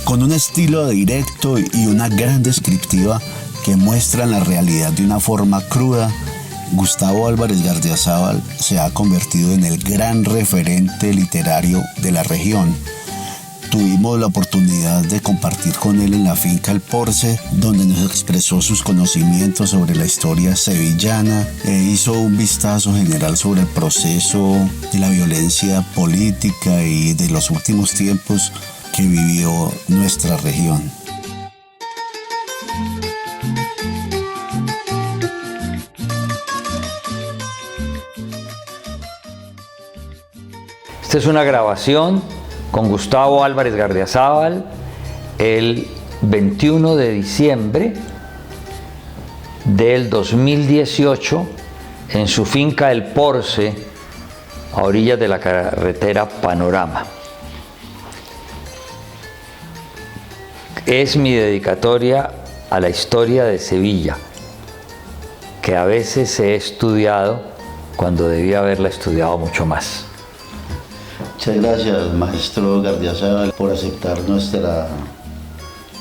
Con un estilo directo y una gran descriptiva que muestran la realidad de una forma cruda, Gustavo Álvarez Gardiazabal se ha convertido en el gran referente literario de la región. Tuvimos la oportunidad de compartir con él en la finca El Porce, donde nos expresó sus conocimientos sobre la historia sevillana e hizo un vistazo general sobre el proceso de la violencia política y de los últimos tiempos que vivió nuestra región. Esta es una grabación con Gustavo Álvarez Gardiazabal el 21 de diciembre del 2018 en su finca El Porce, a orillas de la carretera Panorama. Es mi dedicatoria a la historia de Sevilla, que a veces he estudiado cuando debía haberla estudiado mucho más. Muchas gracias, maestro Gardiazabal, por aceptar nuestra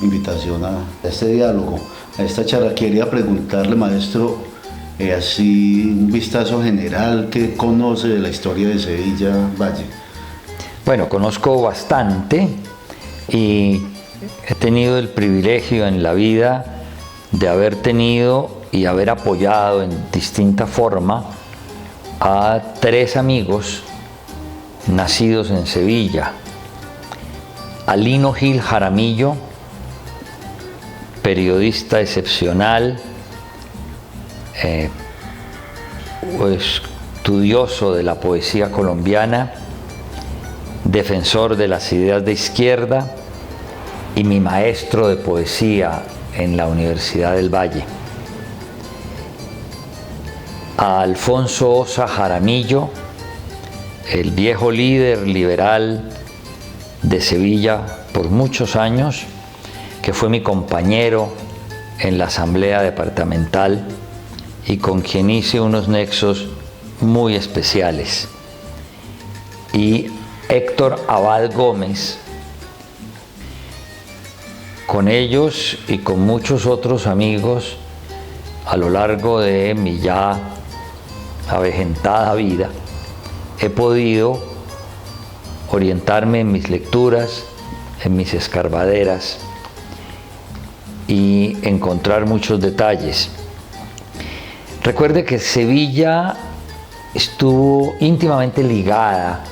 invitación a este diálogo, a esta charla. Quería preguntarle, maestro, así un vistazo general, ¿qué conoce de la historia de Sevilla Valle? Bueno, conozco bastante y he tenido el privilegio en la vida de haber tenido y haber apoyado en distinta forma a 3 amigos nacidos en Sevilla: Alino Gil Jaramillo, periodista excepcional, estudioso de la poesía colombiana, defensor de las ideas de izquierda y mi maestro de poesía en la Universidad del Valle. A Alfonso Osa Jaramillo, el viejo líder liberal de Sevilla por muchos años, que fue mi compañero en la asamblea departamental y con quien hice unos nexos muy especiales. Y Héctor Abad Gómez. Con ellos y con muchos otros amigos a lo largo de mi ya avejentada vida, he podido orientarme en mis lecturas, en mis escarbaderas y encontrar muchos detalles. Recuerde que Sevilla estuvo íntimamente ligada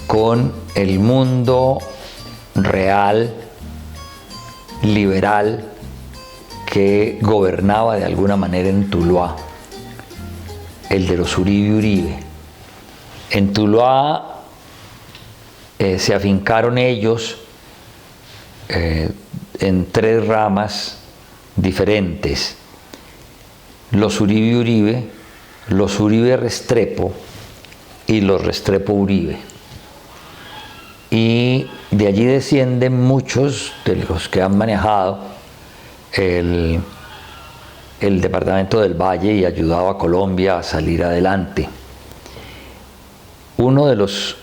con el mundo real, liberal, que gobernaba de alguna manera en Tuluá, el de los Uribe Uribe. En Tuluá se afincaron ellos en 3 ramas diferentes: los Uribe Uribe, los Uribe Restrepo y los Restrepo Uribe. Y de allí descienden muchos de los que han manejado el departamento del Valle y ayudado a Colombia a salir adelante. Uno de los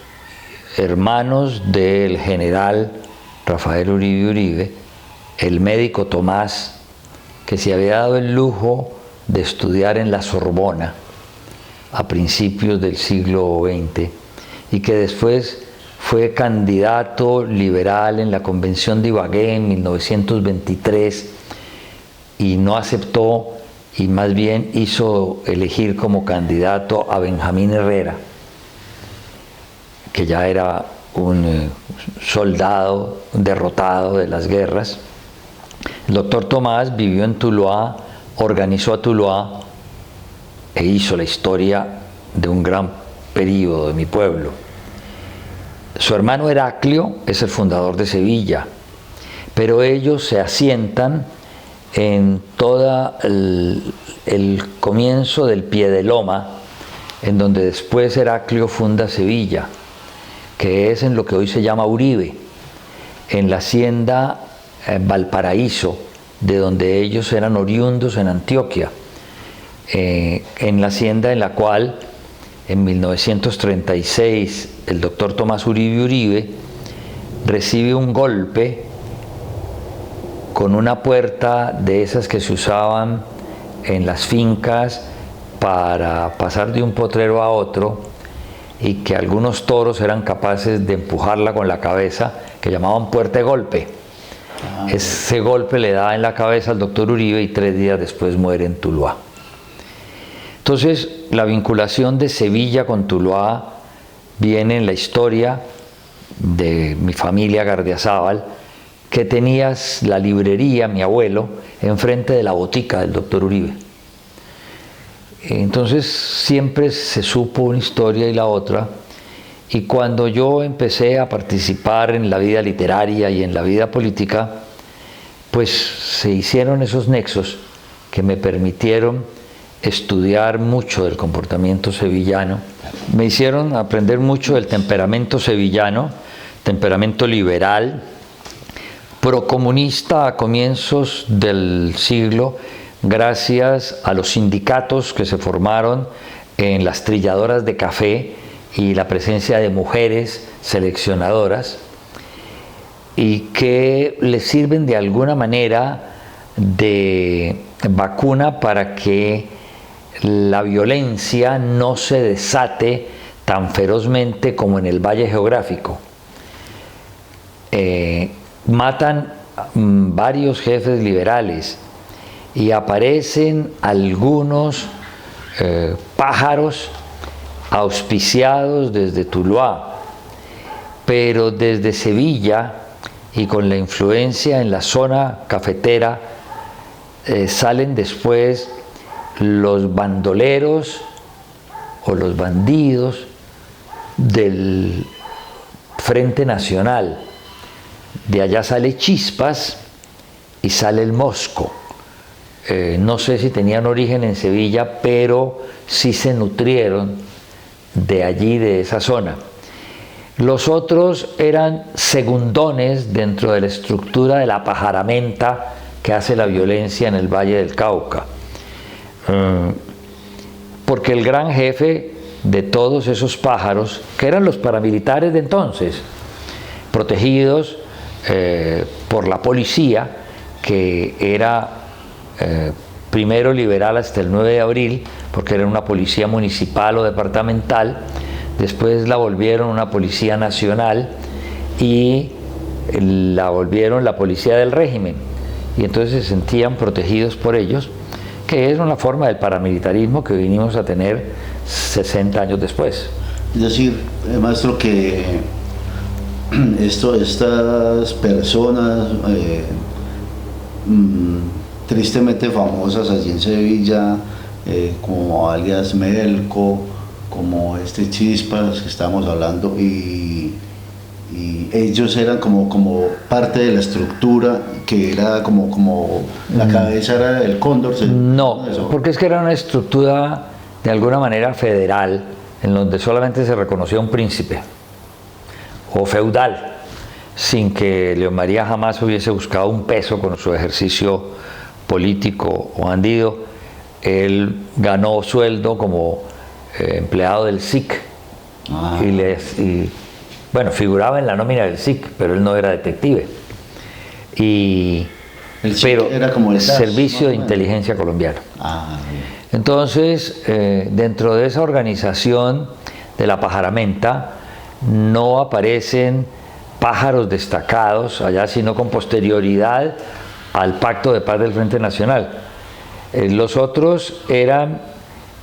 hermanos del general Rafael Uribe Uribe, el médico Tomás, que se había dado el lujo de estudiar en la Sorbona a principios del siglo XX y que después fue candidato liberal en la Convención de Ibagué en 1923 y no aceptó, y más bien hizo elegir como candidato a Benjamín Herrera, que ya era un soldado derrotado de las guerras. El doctor Tomás vivió en Tuluá, organizó a Tuluá e hizo la historia de un gran periodo de mi pueblo. Su hermano Heraclio es el fundador de Sevilla, pero ellos se asientan en todo el comienzo del Piedeloma, en donde después Heraclio funda Sevilla, que es en lo que hoy se llama Uribe, en la hacienda Valparaíso, de donde ellos eran oriundos en Antioquia, en la hacienda en la cual en 1936 el doctor Tomás Uribe Uribe recibe un golpe con una puerta de esas que se usaban en las fincas para pasar de un potrero a otro, y que algunos toros eran capaces de empujarla con la cabeza, que llamaban puerta de golpe. Ese golpe le da en la cabeza al doctor Uribe y 3 días después muere en Tuluá. Entonces, la vinculación de Sevilla con Tuluá viene en la historia de mi familia Gardiazabal, que tenía la librería, mi abuelo, enfrente de la botica del doctor Uribe. Entonces siempre se supo una historia y la otra, y cuando yo empecé a participar en la vida literaria y en la vida política, pues se hicieron esos nexos que me permitieron estudiar mucho del comportamiento sevillano, me hicieron aprender mucho del temperamento sevillano, temperamento liberal, procomunista a comienzos del siglo, gracias a los sindicatos que se formaron en las trilladoras de café y la presencia de mujeres seleccionadoras, y que les sirven de alguna manera de vacuna para que la violencia no se desate tan ferozmente como en el Valle Geográfico. Matan varios jefes liberales y aparecen algunos pájaros auspiciados desde Tuluá, pero desde Sevilla y con la influencia en la zona cafetera salen después los bandoleros o los bandidos del Frente Nacional. De allá sale Chispas y sale el Mosco. No sé si tenían origen en Sevilla, pero sí se nutrieron de allí, de esa zona. Los otros eran segundones dentro de la estructura de la pajaramenta que hace la violencia en el Valle del Cauca. Porque el gran jefe de todos esos pájaros, que eran los paramilitares de entonces, protegidos por la policía, que era primero liberal hasta el 9 de abril, porque era una policía municipal o departamental, después la volvieron una policía nacional y la volvieron la policía del régimen, y entonces se sentían protegidos por ellos, que es una forma del paramilitarismo que vinimos a tener 60 años después. Es decir, maestro, que estas personas tristemente famosas allí en Sevilla, como alias Melco, como Chispas que estamos hablando, y ellos eran como parte de la estructura, que era como la cabeza era el cóndor. No, porque es que era una estructura de alguna manera federal, en donde solamente se reconocía un príncipe o feudal, sin que León María jamás hubiese buscado un peso con su ejercicio político o bandido. Él ganó sueldo como empleado del SIC y bueno, figuraba en la nómina del SIC, pero él no era detective. Pero era como el Servicio de Inteligencia Colombiano. Entonces, dentro de esa organización de la pajaramenta no aparecen pájaros destacados allá, sino con posterioridad al Pacto de Paz del Frente Nacional. Los otros eran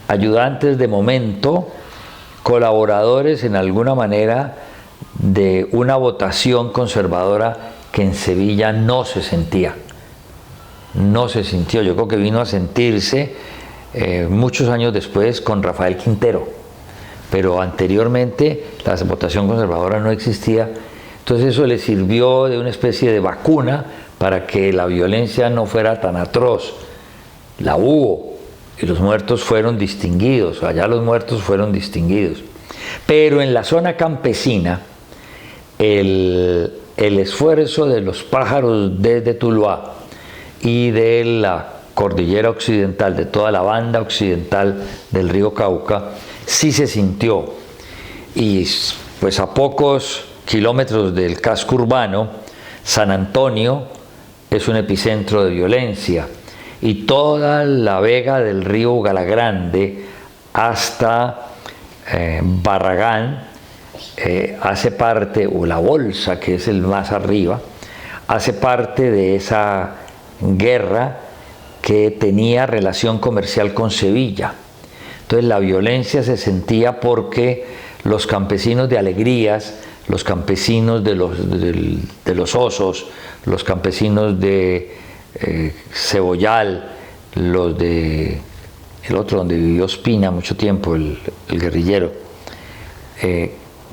ayudantes de momento, colaboradores en alguna manera de una votación conservadora que en Sevilla no se sentía. No se sintió, yo creo que vino a sentirse muchos años después con Rafael Quintero, pero anteriormente la votación conservadora no existía. Entonces eso le sirvió de una especie de vacuna para que la violencia no fuera tan atroz. La hubo, y los muertos fueron distinguidos, allá los muertos fueron distinguidos. Pero en la zona campesina, el esfuerzo de los pájaros desde Tuluá y de la cordillera occidental, de toda la banda occidental del río Cauca, sí se sintió. Y pues a pocos kilómetros del casco urbano, San Antonio es un epicentro de violencia, y toda la vega del río Galagrande hasta Barragán hace parte, o la Bolsa, que es el más arriba, hace parte de esa guerra que tenía relación comercial con Sevilla. Entonces la violencia se sentía porque los campesinos de Alegrías, los campesinos de los Osos, los campesinos de Cebollal, los de el otro donde vivió Ospina mucho tiempo, el guerrillero.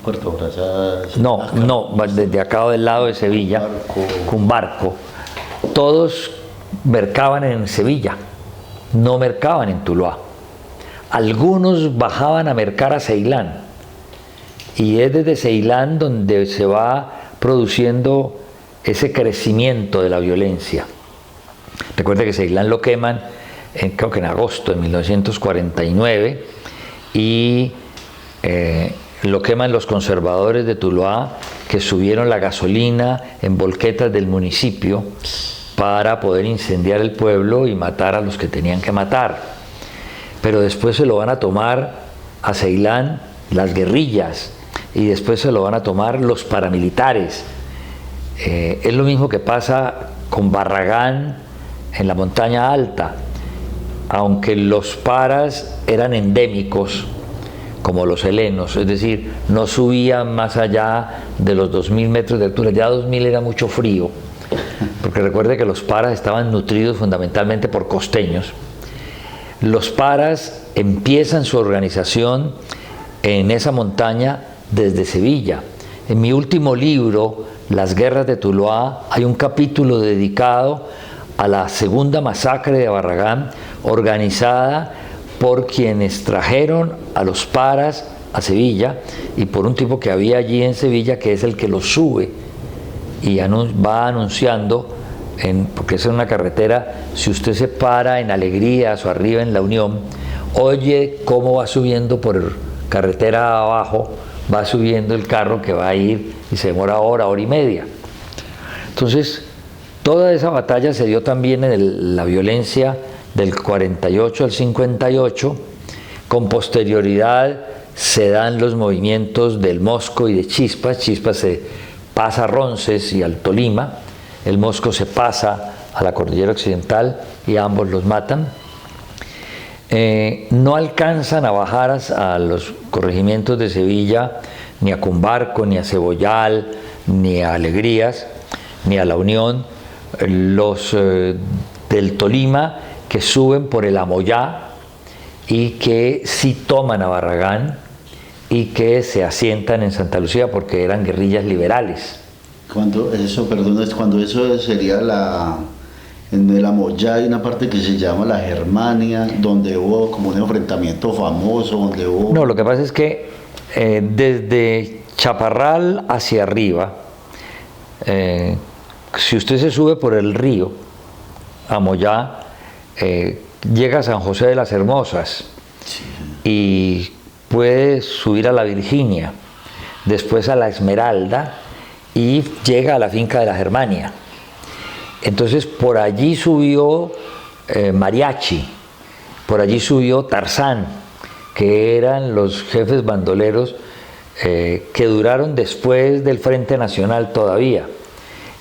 Puerto Brazas. No, desde acá del lado de Sevilla, Cumbarco. Todos mercaban en Sevilla, no mercaban en Tuluá. Algunos bajaban a mercar a Ceilán, y es desde Ceilán donde se va produciendo ese crecimiento de la violencia. Recuerde que Ceilán lo queman, creo que en agosto de 1949, y lo queman los conservadores de Tuluá, que subieron la gasolina en volquetas del municipio para poder incendiar el pueblo y matar a los que tenían que matar. Pero después se lo van a tomar a Ceilán las guerrillas, y después se lo van a tomar los paramilitares. Es lo mismo que pasa con Barragán en la montaña alta. Aunque los paras eran endémicos, como los helenos, es decir, no subían más allá de los 2000 metros de altura. Ya 2000 era mucho frío, porque recuerde que los paras estaban nutridos fundamentalmente por costeños. Los paras empiezan su organización en esa montaña desde Sevilla. En mi último libro, Las guerras de Tuluá, hay un capítulo dedicado a la segunda masacre de Barragán, organizada por quienes trajeron a los paras a Sevilla, y por un tipo que había allí en Sevilla, que es el que los sube y va anunciando, porque es una carretera, si usted se para en Alegrías o arriba en La Unión, oye cómo va subiendo por carretera abajo, va subiendo el carro que va a ir y se demora hora y media. Entonces, toda esa batalla se dio también en la violencia del 48 al 58. Con posterioridad se dan los movimientos del Mosco y de Chispas. Chispas se pasa a Ronces y al Tolima. El Mosco se pasa a la cordillera occidental y ambos los matan. No alcanzan a bajar a los corregimientos de Sevilla, ni a Cumbarco, ni a Cebollal, ni a Alegrías, ni a La Unión. Los del Tolima, que suben por el Amoyá y que sí toman a Barragán y que se asientan en Santa Lucía porque eran guerrillas liberales. Cuando eso sería en el Amoyá hay una parte que se llama la Germania, donde hubo como un enfrentamiento famoso, donde hubo... No, lo que pasa es que desde Chaparral hacia arriba, si usted se sube por el río Amoyá, llega a San José de las Hermosas, sí, y puede subir a la Virginia, después a la Esmeralda, y llega a la finca de la Germania. Entonces por allí subió Mariachi, por allí subió Tarzán, que eran los jefes bandoleros que duraron después del Frente Nacional todavía,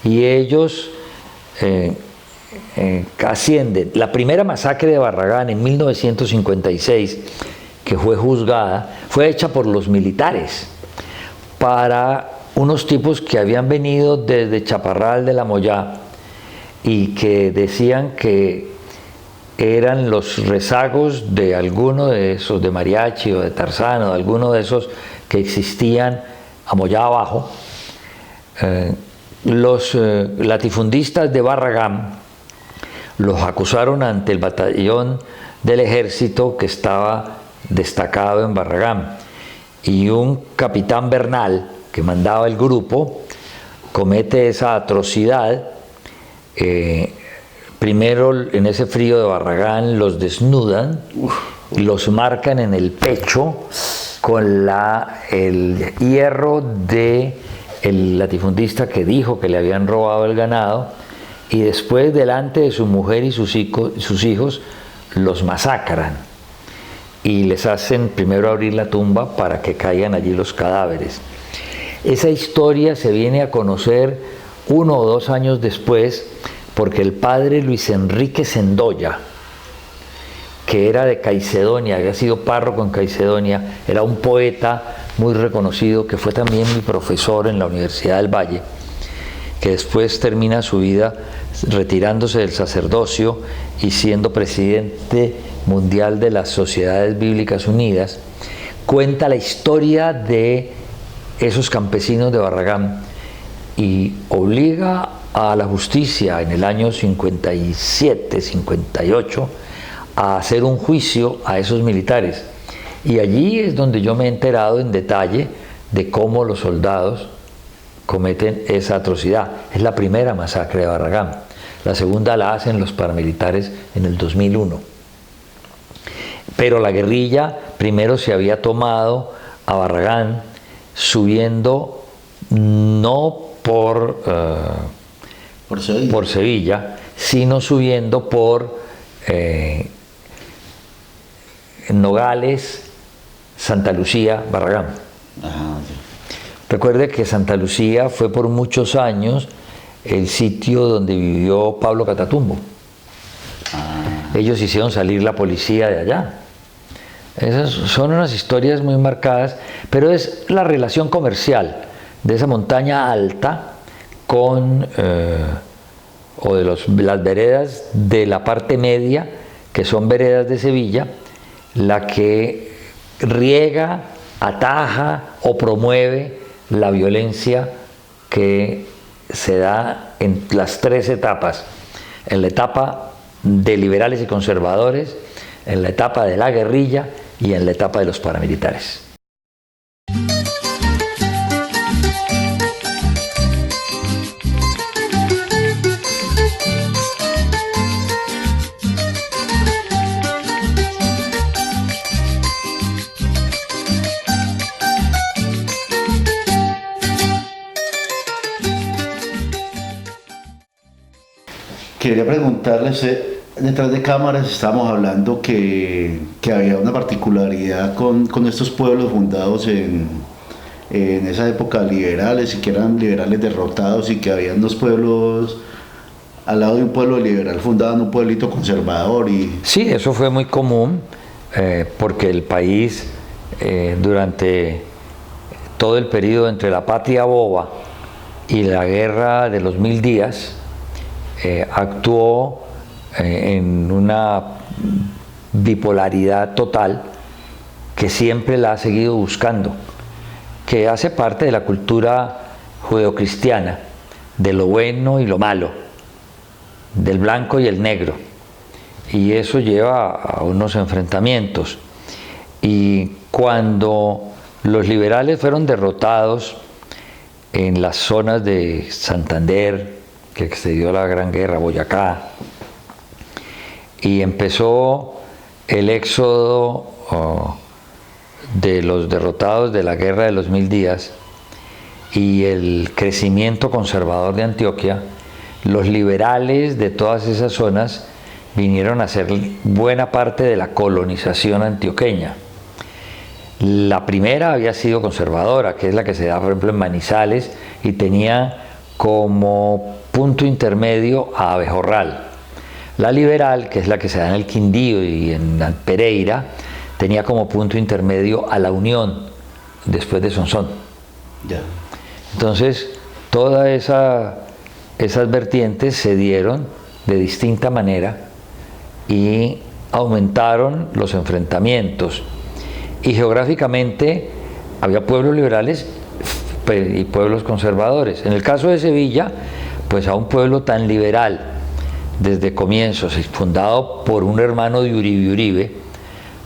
y ellos ascienden. La primera masacre de Barragán en 1956, que fue juzgada, fue hecha por los militares para unos tipos que habían venido desde Chaparral de la Moyá y que decían que eran los rezagos de alguno de esos, de Mariachi o de Tarzán o de alguno de esos que existían a Moyá abajo. Los latifundistas de Barragán los acusaron ante el batallón del ejército que estaba destacado en Barragán, y un capitán Bernal, que mandaba el grupo, comete esa atrocidad. Primero, en ese frío de Barragán, los desnudan, los marcan en el pecho con el hierro del latifundista que dijo que le habían robado el ganado, y después delante de su mujer y sus hijos los masacran y les hacen primero abrir la tumba para que caigan allí los cadáveres. Esa historia se viene a conocer 1 o 2 años después porque el padre Luis Enrique Sendoya, que era de Caicedonia, había sido párroco en Caicedonia, era un poeta muy reconocido, que fue también mi profesor en la Universidad del Valle, que después termina su vida retirándose del sacerdocio y siendo presidente mundial de las Sociedades Bíblicas Unidas, cuenta la historia de esos campesinos de Barragán y obliga a la justicia en el año 57, 58 a hacer un juicio a esos militares. Y allí es donde yo me he enterado en detalle de cómo los soldados cometen esa atrocidad. Es la primera masacre de Barragán. La segunda la hacen los paramilitares en el 2001. Pero la guerrilla primero se había tomado a Barragán subiendo no por Sevilla, sino subiendo por Nogales, Santa Lucía, Barragán. Ajá, sí. Recuerde que Santa Lucía fue por muchos años el sitio donde vivió Pablo Catatumbo. Ellos hicieron salir la policía de allá. Esas son unas historias muy marcadas, pero es la relación comercial de esa montaña alta con o de las veredas de la parte media, que son veredas de Sevilla, la que riega, ataja o promueve la violencia que se da en las 3 etapas: en la etapa de liberales y conservadores, en la etapa de la guerrilla y en la etapa de los paramilitares. Quería preguntarles, detrás de cámaras estábamos hablando que había una particularidad con estos pueblos fundados en esa época liberales, y que eran liberales derrotados, y que había 2 pueblos al lado de un pueblo liberal fundaban un pueblito conservador. Sí, eso fue muy común porque el país durante todo el periodo entre la Patria Boba y la Guerra de los 1000 días actuó en una bipolaridad total que siempre la ha seguido buscando, que hace parte de la cultura judeocristiana, de lo bueno y lo malo, del blanco y el negro, y eso lleva a unos enfrentamientos. Y cuando los liberales fueron derrotados en las zonas de Santander, que excedió la Gran Guerra, Boyacá, y empezó el éxodo de los derrotados de la Guerra de los 1000 días y el crecimiento conservador de Antioquia, los liberales de todas esas zonas vinieron a ser buena parte de la colonización antioqueña. La primera había sido conservadora, que es la que se da, por ejemplo, en Manizales, y tenía como punto intermedio a Abejorral. La liberal, que es la que se da en el Quindío y en Pereira, tenía como punto intermedio a La Unión, después de Sonsón. Ya. Entonces, todas esas vertientes se dieron de distinta manera y aumentaron los enfrentamientos. Y geográficamente había pueblos liberales y pueblos conservadores. En el caso de Sevilla, pues a un pueblo tan liberal desde comienzos, fundado por un hermano de Uribe,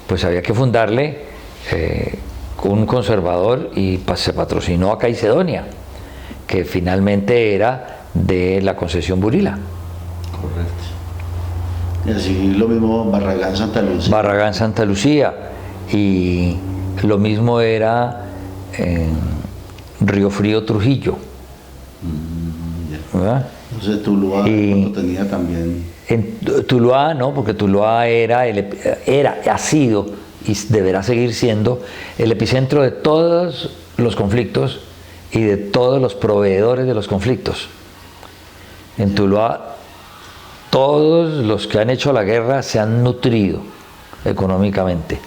pues había que fundarle un conservador, y se patrocinó a Caicedonia, que finalmente era de la concesión Burila. Correcto. Y así lo mismo Barragán, Santa Lucía. Barragán, Santa Lucía, y lo mismo era en Río Frío, Trujillo. ¿Verdad? Entonces Tuluá ¿cuánto tenía también? En Tuluá no, porque Tuluá ha sido y deberá seguir siendo el epicentro de todos los conflictos y de todos los proveedores de los conflictos. En Tuluá todos los que han hecho la guerra se han nutrido económicamente,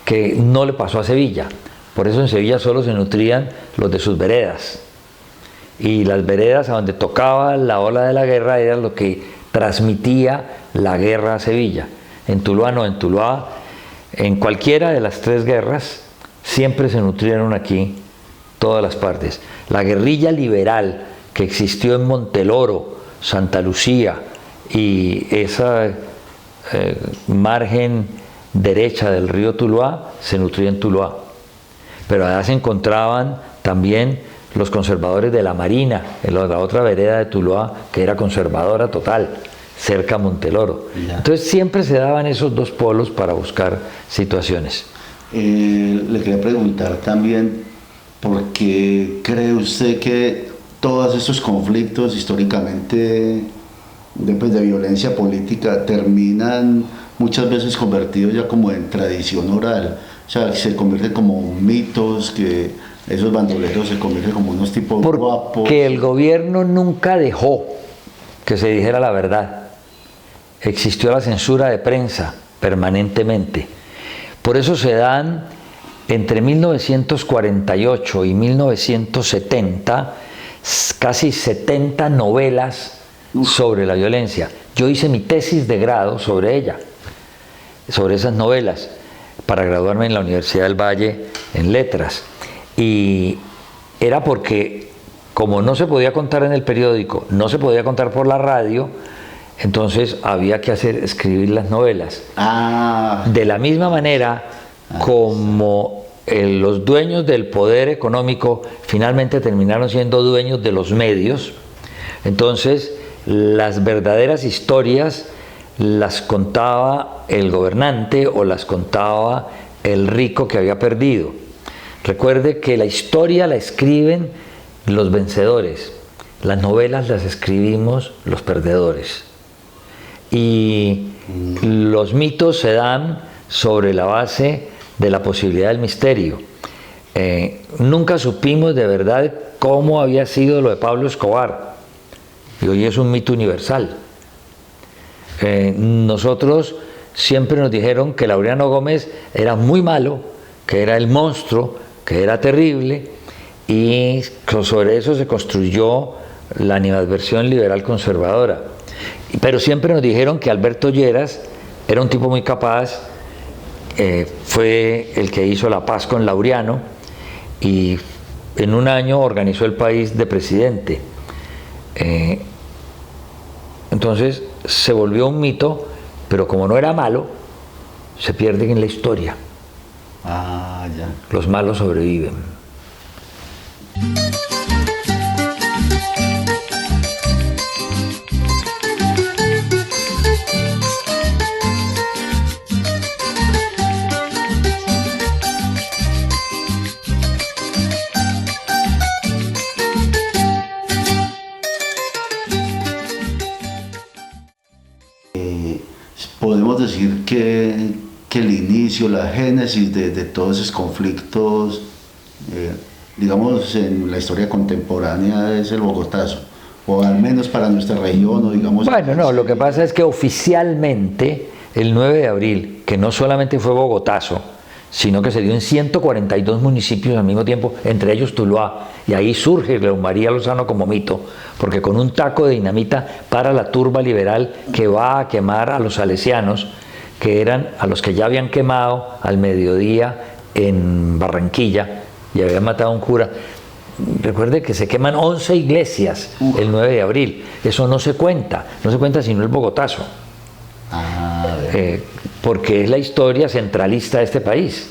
que no le pasó a Sevilla. Por eso en Sevilla solo se nutrían los de sus veredas, y las veredas a donde tocaba la ola de la guerra era lo que transmitía la guerra a Sevilla. En Tuluá no, en Tuluá, en cualquiera de las tres guerras siempre se nutrieron aquí todas las partes. La guerrilla liberal que existió en Monteloro, Santa Lucía y esa margen derecha del río Tuluá se nutría en Tuluá. Pero allá se encontraban también los conservadores de la Marina, en la otra vereda de Tuluá, que era conservadora total, cerca a Monteloro. Ya. Entonces siempre se daban esos dos polos para buscar situaciones. Le quería preguntar también, ¿por qué cree usted que todos estos conflictos históricamente de violencia política terminan muchas veces convertidos ya como en tradición oral? O sea, se convierten como mitos, que esos bandoleros se convierten como unos tipos guapos. Porque el gobierno nunca dejó que se dijera la verdad. Existió la censura de prensa permanentemente. Por eso se dan entre 1948 y 1970 casi 70 novelas sobre la violencia. Yo hice mi tesis de grado sobre ella, sobre esas novelas, para graduarme en la Universidad del Valle en Letras. Y era porque, como no se podía contar en el periódico, no se podía contar por la radio, entonces había que escribir las novelas. De la misma manera como los dueños del poder económico finalmente terminaron siendo dueños de los medios, entonces las verdaderas historias las contaba el gobernante o las contaba el rico que había perdido. Recuerde que la historia la escriben los vencedores, las novelas las escribimos los perdedores. Y los mitos se dan sobre la base de la posibilidad del misterio. Nunca supimos de verdad cómo había sido lo de Pablo Escobar, y hoy es un mito universal. Nosotros siempre nos dijeron que Laureano Gómez era muy malo, que era el monstruo, que era terrible, y sobre eso se construyó la animadversión liberal conservadora. Pero siempre nos dijeron que Alberto Lleras era un tipo muy capaz, fue el que hizo la paz con Laureano y en un año organizó el país de presidente. Entonces se volvió un mito, pero como no era malo, se pierde en la historia. Ya. Los malos sobreviven. Podemos decir que el inicio, la génesis de todos esos conflictos, digamos, en la historia contemporánea es el Bogotazo, o al menos para nuestra región, o digamos... Bueno, no, lo que pasa es que oficialmente el 9 de abril, que no solamente fue Bogotazo, sino que se dio en 142 municipios al mismo tiempo, entre ellos Tuluá, y ahí surge León María Lozano como mito, porque con un taco de dinamita para la turba liberal que va a quemar a los salesianos, que eran a los que ya habían quemado al mediodía en Barranquilla y habían matado a un cura. Recuerde que se queman 11 iglesias el 9 de abril, eso no se cuenta sino el Bogotazo. Porque es la historia centralista de este país,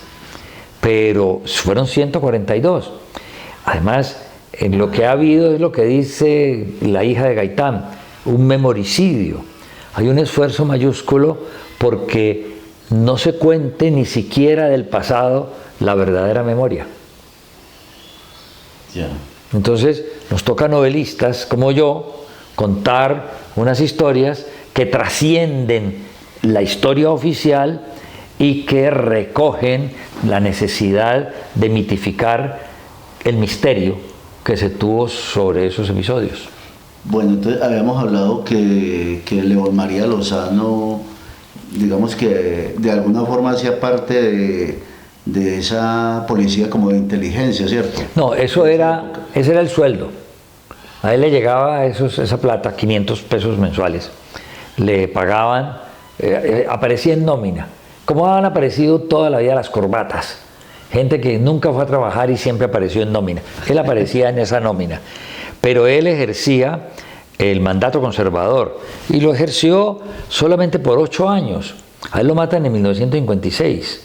pero fueron 142. Además, en lo que ha habido es lo que dice la hija de Gaitán, un memoricidio. Hay un esfuerzo mayúsculo porque no se cuente ni siquiera del pasado la verdadera memoria. Yeah. Entonces nos toca a novelistas como yo contar unas historias que trascienden la historia oficial y que recogen la necesidad de mitificar el misterio que se tuvo sobre esos episodios. Bueno, entonces habíamos hablado que León María Lozano, digamos que de alguna forma hacía parte de esa policía como de inteligencia, ¿cierto? No, ese era el sueldo. A él le llegaba esa plata, 500 pesos mensuales. Le pagaban, aparecía en nómina. Como han aparecido toda la vida las corbatas. Gente que nunca fue a trabajar y siempre apareció en nómina. Él aparecía en esa nómina. Pero él ejercía el mandato conservador y lo ejerció solamente por 8 años. A él lo matan en 1956.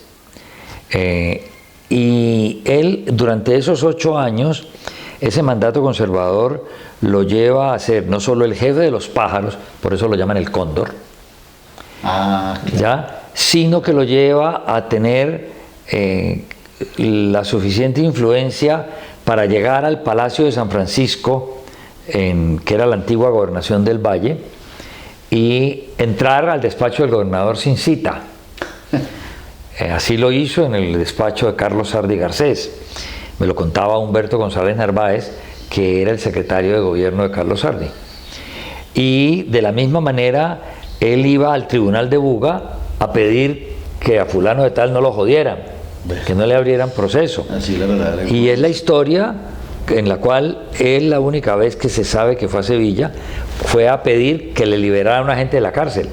Y él, durante esos 8 años, ese mandato conservador lo lleva a ser no solo el jefe de los pájaros, por eso lo llaman el cóndor, ¿ya? Sino que lo lleva a tener la suficiente influencia para llegar al Palacio de San Francisco, que era la antigua gobernación del Valle, y entrar al despacho del gobernador sin cita. Así lo hizo en el despacho de Carlos Sardi Garcés. Me lo contaba Humberto González Narváez, que era el secretario de gobierno de Carlos Sardi. Y de la misma manera, él iba al tribunal de Buga a pedir que a fulano de tal no lo jodieran, que no le abrieran proceso. Así la verdad. Y es la historia en la cual él, la única vez que se sabe que fue a Sevilla, fue a pedir que le liberaran a una gente de la cárcel.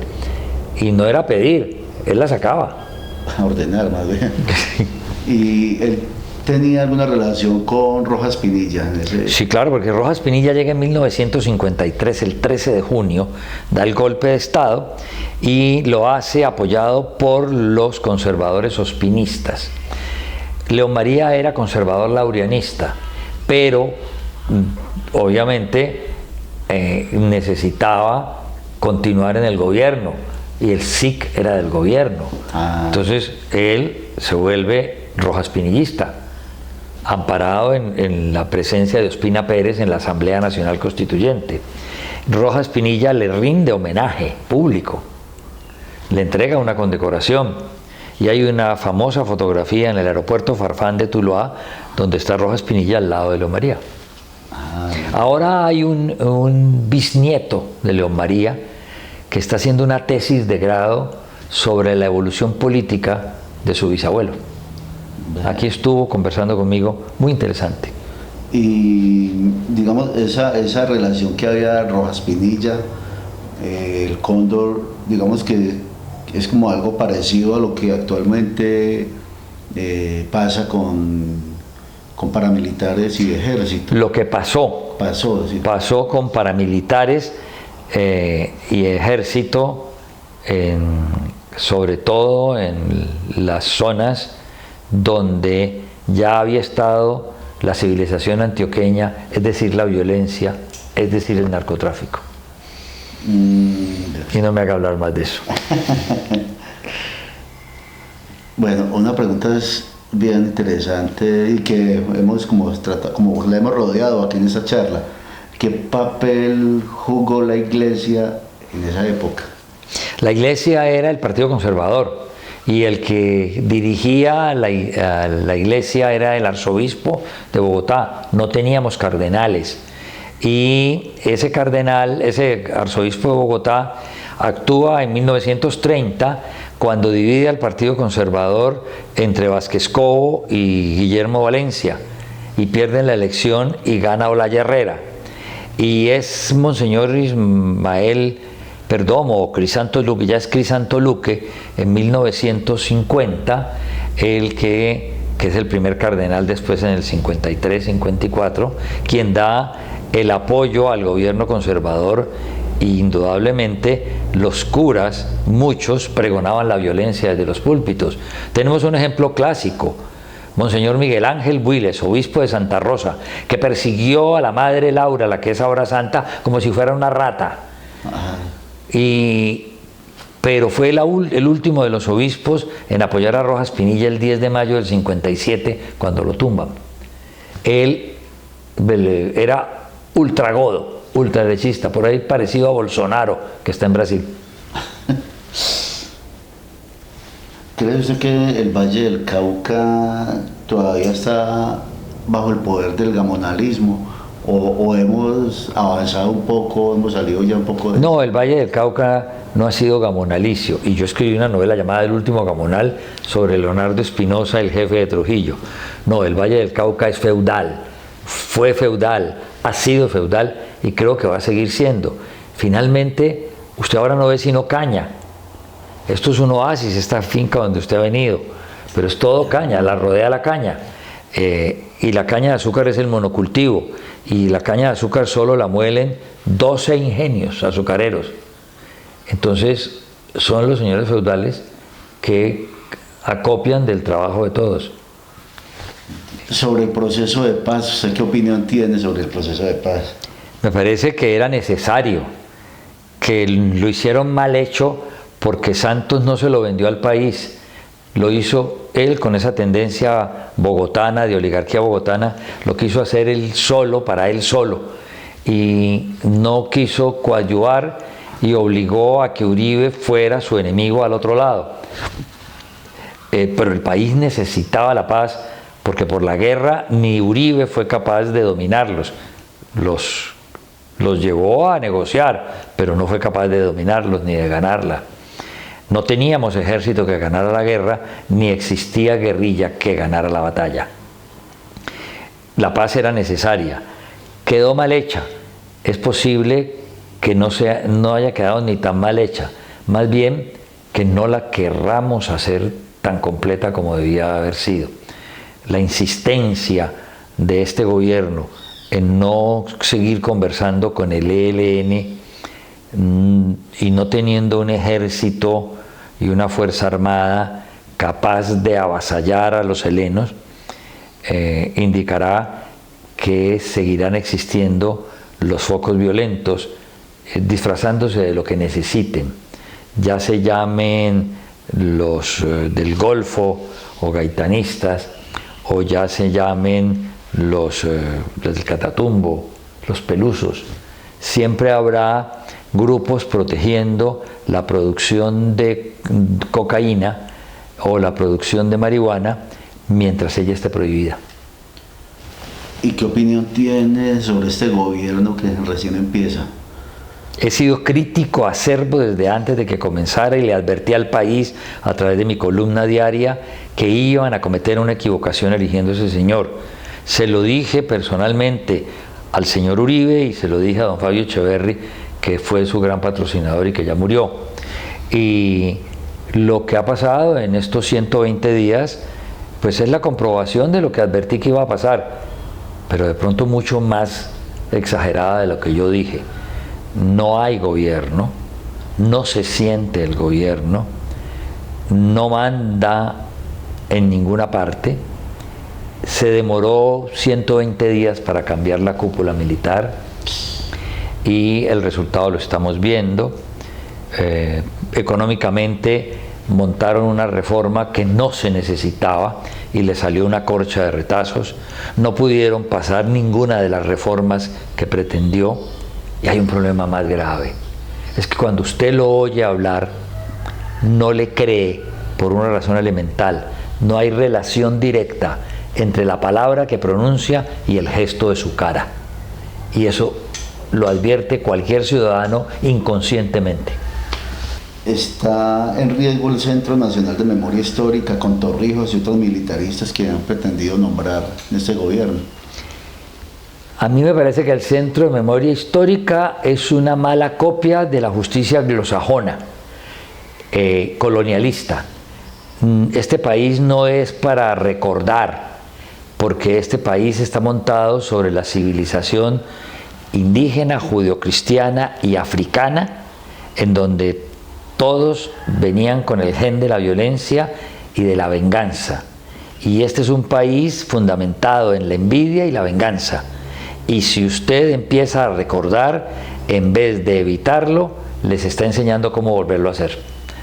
Y no era pedir, él la sacaba. A ordenar, más bien. ¿Y él tenía alguna relación con Rojas Pinilla? Sí, claro, porque Rojas Pinilla llega en 1953, el 13 de junio, da el golpe de Estado y lo hace apoyado por los conservadores ospinistas. León María era conservador laurianista, pero obviamente necesitaba continuar en el gobierno y el SIC era del gobierno. Entonces él se vuelve Rojas Pinillista, amparado en la presencia de Ospina Pérez en la Asamblea Nacional Constituyente. Rojas Pinilla le rinde homenaje público, le entrega una condecoración y hay una famosa fotografía en el aeropuerto Farfán de Tuluá donde está Rojas Pinilla al lado de León María. Ahora hay un bisnieto de León María que está haciendo una tesis de grado sobre la evolución política de su bisabuelo. Aquí estuvo conversando conmigo, muy interesante. Y digamos, esa relación que había Rojas Pinilla, el cóndor, digamos que es como algo parecido a lo que actualmente pasa con paramilitares y ejército. Lo que pasó Sí. Pasó con paramilitares y ejército, sobre todo en las zonas donde ya había estado la civilización antioqueña, es decir, la violencia, es decir, el narcotráfico. Y no me haga hablar más de eso. Bueno, una pregunta es bien interesante y que hemos como la hemos rodeado aquí en esta charla. ¿Qué papel jugó la Iglesia en esa época? La Iglesia era el Partido Conservador y el que dirigía a la Iglesia era el arzobispo de Bogotá. No teníamos cardenales y ese arzobispo de Bogotá actúa en 1930 cuando divide al Partido Conservador entre Vázquez Cobo y Guillermo Valencia y pierden la elección y gana Olaya Herrera. Y es Monseñor Ismael Perdomo o Crisanto Luque, ya es Crisanto Luque, en 1950, el que es el primer cardenal después en el 53-54, quien da el apoyo al gobierno conservador. Y indudablemente los curas, muchos, pregonaban la violencia desde los púlpitos. Tenemos un ejemplo clásico, Monseñor Miguel Ángel Builes, obispo de Santa Rosa, que persiguió a la Madre Laura, la que es ahora santa, como si fuera una rata. Pero fue el último de los obispos en apoyar a Rojas Pinilla el 10 de mayo del 57, cuando lo tumban. Él era ultragodo. ultraderechista, por ahí parecido a Bolsonaro, que está en Brasil. ¿Cree usted que el Valle del Cauca todavía está bajo el poder del gamonalismo? ¿O hemos avanzado un poco, hemos salido ya un poco de... No, el Valle del Cauca no ha sido gamonalicio. Y yo escribí una novela llamada El último gamonal sobre Leonardo Espinosa, el jefe de Trujillo. No, el Valle del Cauca es feudal, fue feudal, ha sido feudal y creo que va a seguir siendo. Finalmente, usted ahora no ve sino caña. Esto es un oasis, esta finca donde usted ha venido, pero es todo caña, la rodea la caña. Y la caña de azúcar es el monocultivo, y la caña de azúcar solo la muelen 12 ingenios azucareros. Entonces, son los señores feudales que acopian del trabajo de todos. Sobre el proceso de paz, ¿usted qué opinión tiene sobre el proceso de paz? Me parece que era necesario, que lo hicieron mal hecho porque Santos no se lo vendió al país, lo hizo él con esa tendencia bogotana, de oligarquía bogotana, lo quiso hacer él solo, para él solo, y no quiso coadyuvar y obligó a que Uribe fuera su enemigo al otro lado. Pero el país necesitaba la paz, porque por la guerra ni Uribe fue capaz de dominarlos. Los llevó a negociar, pero no fue capaz de dominarlos ni de ganarla. No teníamos ejército que ganara la guerra, ni existía guerrilla que ganara la batalla. La paz era necesaria. Quedó mal hecha. Es posible que no haya quedado ni tan mal hecha. Más bien que no la querramos hacer tan completa como debía haber sido. La insistencia de este gobierno en no seguir conversando con el ELN y no teniendo un ejército y una fuerza armada capaz de avasallar a los helenos, indicará que seguirán existiendo los focos violentos, disfrazándose de lo que necesiten, ya se llamen los del Golfo o gaitanistas, o ya se llamen los del Catatumbo, los pelusos. Siempre habrá grupos protegiendo la producción de cocaína o la producción de marihuana mientras ella esté prohibida. ¿Y qué opinión tiene sobre este gobierno que recién empieza? He sido crítico acerbo desde antes de que comenzara y le advertí al país a través de mi columna diaria que iban a cometer una equivocación eligiendo a ese señor. Se lo dije personalmente al señor Uribe y se lo dije a don Fabio Echeverri, que fue su gran patrocinador y que ya murió. Y lo que ha pasado en estos 120 días, pues es la comprobación de lo que advertí que iba a pasar, pero de pronto mucho más exagerada de lo que yo dije. No hay gobierno, no se siente el gobierno, no manda en ninguna parte. Se demoró 120 días para cambiar la cúpula militar y el resultado lo estamos viendo. Económicamente montaron una reforma que no se necesitaba y le salió una corcha de retazos. No pudieron pasar ninguna de las reformas que pretendió. Y hay un problema más grave. Es que cuando usted lo oye hablar, no le cree por una razón elemental. No hay relación directa entre la palabra que pronuncia y el gesto de su cara. Y eso lo advierte cualquier ciudadano inconscientemente. ¿Está en riesgo el Centro Nacional de Memoria Histórica con Torrijos y otros militaristas que han pretendido nombrar en este gobierno? A mí me parece que el Centro de Memoria Histórica es una mala copia de la justicia anglosajona, colonialista. Este país no es para recordar, porque este país está montado sobre la civilización indígena, judeocristiana y africana, en donde todos venían con el gen de la violencia y de la venganza. Y este es un país fundamentado en la envidia y la venganza. Y si usted empieza a recordar, en vez de evitarlo, les está enseñando cómo volverlo a hacer.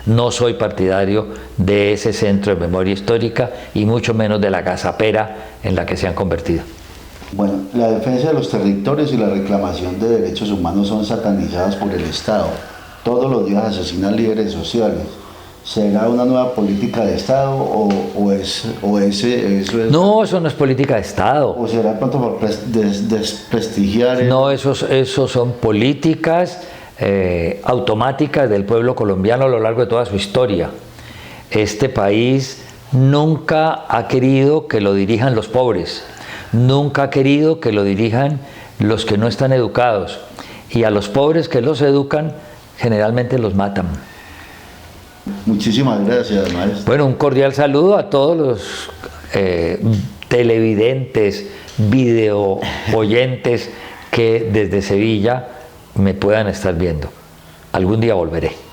No soy partidario de ese Centro de Memoria Histórica y mucho menos de la gazapera en la que se han convertido. Bueno, la defensa de los territorios y la reclamación de derechos humanos son satanizadas por el Estado. Todos los días asesinan líderes sociales. ¿Será una nueva política de Estado eso es? No, eso no es política de Estado. ¿O será pronto por desprestigiar? No, esos son políticas automáticas del pueblo colombiano a lo largo de toda su historia. Este país nunca ha querido que lo dirijan los pobres, nunca ha querido que lo dirijan los que no están educados, y a los pobres que los educan generalmente los matan. Muchísimas gracias, maestro. Bueno, un cordial saludo a todos los televidentes, video oyentes que desde Sevilla me puedan estar viendo. Algún día volveré.